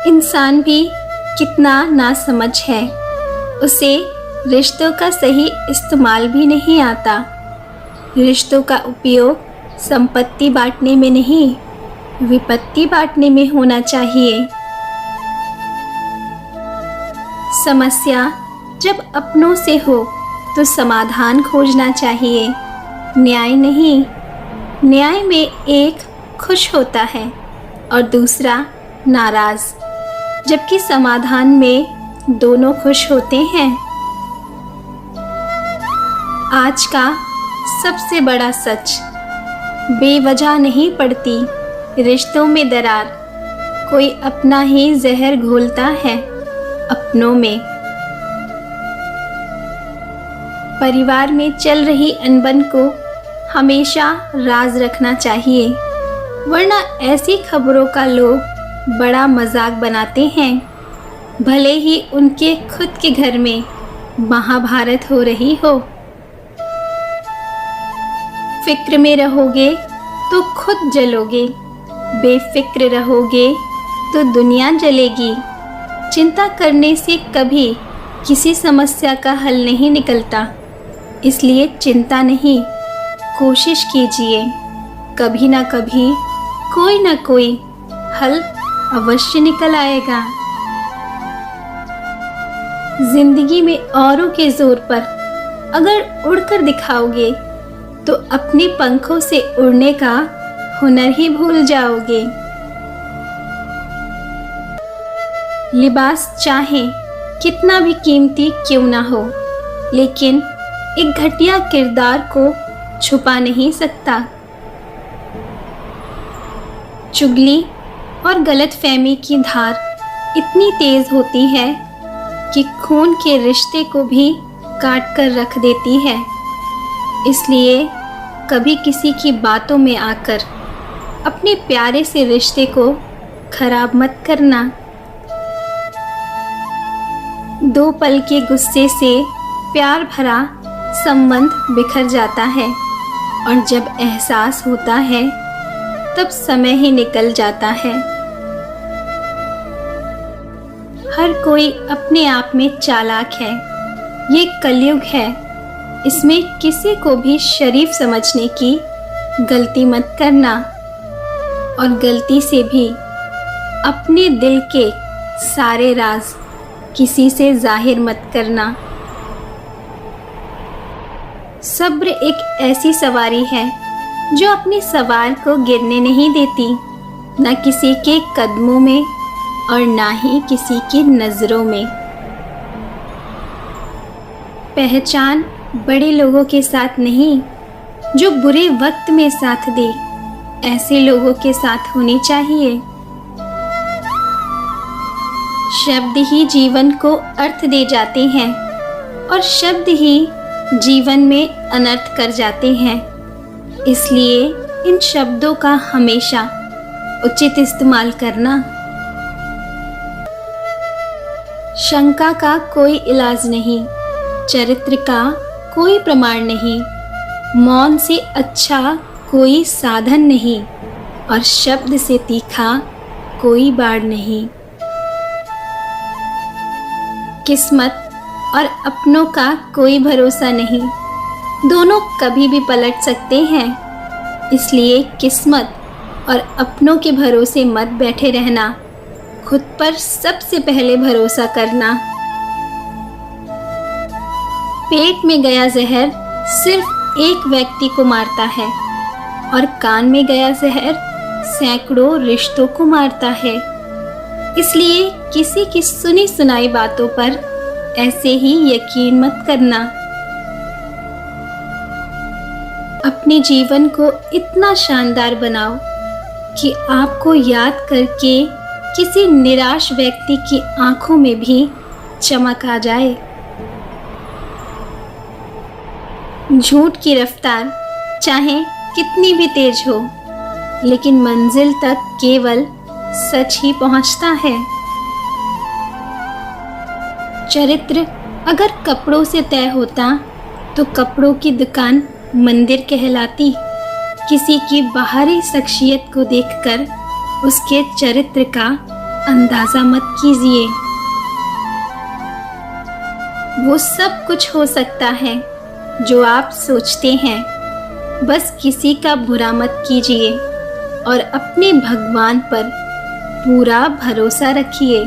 इंसान भी कितना नासमझ है, उसे रिश्तों का सही इस्तेमाल भी नहीं आता। रिश्तों का उपयोग संपत्ति बांटने में नहीं, विपत्ति बांटने में होना चाहिए। समस्या जब अपनों से हो तो समाधान खोजना चाहिए, न्याय नहीं। न्याय में एक खुश होता है और दूसरा नाराज, जबकि समाधान में दोनों खुश होते हैं। आज का सबसे बड़ा सच, बेवजह नहीं पड़ती रिश्तों में दरार, कोई अपना ही जहर घोलता है अपनों में। परिवार में चल रही अनबन को हमेशा राज रखना चाहिए, वरना ऐसी खबरों का लोग बड़ा मजाक बनाते हैं, भले ही उनके खुद के घर में महाभारत हो रही हो। फिक्र में रहोगे तो खुद जलोगे, बेफिक्र रहोगे तो दुनिया जलेगी। चिंता करने से कभी किसी समस्या का हल नहीं निकलता, इसलिए चिंता नहीं, कोशिश कीजिए। कभी ना कभी कोई ना कोई हल अवश्य निकल आएगा। जिंदगी में औरों के जोर पर अगर उड़कर दिखाओगे तो अपने पंखों से उड़ने का हुनर ही भूल जाओगे। लिबास चाहे कितना भी कीमती क्यों ना हो, लेकिन एक घटिया किरदार को छुपा नहीं सकता। चुगली और गलतफहमी की धार इतनी तेज होती है कि खून के रिश्ते को भी काट कर रख देती है। इसलिए कभी किसी की बातों में आकर अपने प्यारे से रिश्ते को खराब मत करना। दो पल के गुस्से से प्यार भरा संबंध बिखर जाता है, और जब एहसास होता है तब समय ही निकल जाता है। हर कोई अपने आप में चालाक है, ये कलयुग है, इसमें किसी को भी शरीफ समझने की गलती मत करना, और गलती से भी अपने दिल के सारे राज किसी से जाहिर मत करना। सब्र एक ऐसी सवारी है जो अपनी सवार को गिरने नहीं देती, न किसी के कदमों में और ना ही किसी की नज़रों में। पहचान बड़े लोगों के साथ नहीं, जो बुरे वक्त में साथ दे, ऐसे लोगों के साथ होनी चाहिए। शब्द ही जीवन को अर्थ दे जाते हैं, और शब्द ही जीवन में अनर्थ कर जाते हैं। इसलिए इन शब्दों का हमेशा उचित इस्तेमाल करना। शंका का कोई इलाज नहीं, चरित्र का कोई प्रमाण नहीं, मौन से अच्छा कोई साधन नहीं, और शब्द से तीखा कोई बाढ़ नहीं। किस्मत और अपनों का कोई भरोसा नहीं, दोनों कभी भी पलट सकते हैं। इसलिए किस्मत और अपनों के भरोसे मत बैठे रहना, खुद पर सबसे पहले भरोसा करना। पेट में गया जहर सिर्फ एक व्यक्ति को मारता है, और कान में गया जहर सैकड़ों रिश्तों को मारता है। इसलिए किसी की सुनी सुनाई बातों पर ऐसे ही यकीन मत करना। अपने जीवन को इतना शानदार बनाओ कि आपको याद करके किसी निराश व्यक्ति की आंखों में भी चमक आ जाए। झूठ की रफ्तार चाहे कितनी भी तेज हो, लेकिन मंजिल तक केवल सच ही पहुंचता है। चरित्र अगर कपड़ों से तय होता तो कपड़ों की दुकान मंदिर कहलाती। किसी की बाहरी शख्सियत को देखकर उसके चरित्र का अंदाज़ा मत कीजिए। वो सब कुछ हो सकता है जो आप सोचते हैं। बस किसी का बुरा मत कीजिए और अपने भगवान पर पूरा भरोसा रखिए।